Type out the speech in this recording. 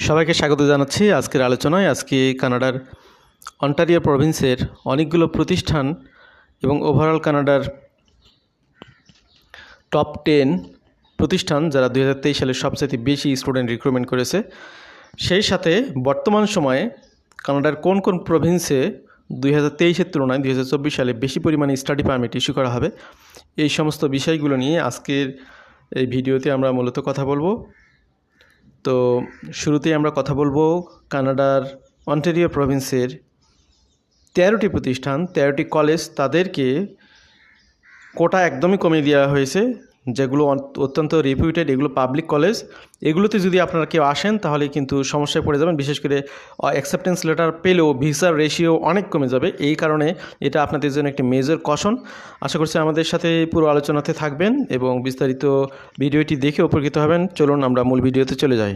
সবাইকে স্বাগত জানাচ্ছি আজকের আলোচনায়। আজকে কানাডার অন্টারিও প্রভিন্সের অনেকগুলো প্রতিষ্ঠান এবং ওভারঅল কানাডার টপ 10 প্রতিষ্ঠান যারা 2023 সালে সবচেয়ে বেশি স্টুডেন্ট রিক্রুটমেন্ট করেছে, সেই সাথে বর্তমান সময়ে কানাডার কোন কোন প্রভিন্সে 2023-এর তুলনায় 2024 সালে বেশি পরিমাণে স্টাডি পারমিট ইস্যু করা হবে, এই সমস্ত বিষয়গুলো নিয়ে আজকের এই ভিডিওতে আমরা মূলত কথা বলবো। তো শুরুতেই আমরা কথা বলবো কানাডার অন্টারিও প্রভিন্সের 13টি প্রতিষ্ঠান, 13টি কলেজ, তাদেরকে কোটা একদমই কমিয়ে দেওয়া হয়েছে, যেগুলো অত্যন্ত রেপুটেড, এগুলো পাবলিক কলেজ। এগুলোতে যদি আপনারা কেউ আসেন তাহলে কিন্তু সমস্যায় পড়ে যাবেন, বিশেষ করে অ্যাকসেপ্টেন্স লেটার পেলেও ভিসার রেশিও অনেক কমে যাবে। এই কারণে এটা আপনাদের জন্য একটি মেজর কশন। আশা করছি আমাদের সাথে পুরো আলোচনাতে থাকবেন এবং বিস্তারিত ভিডিওটি দেখে উপকৃত হবেন। চলুন আমরা মূল ভিডিওতে চলে যাই।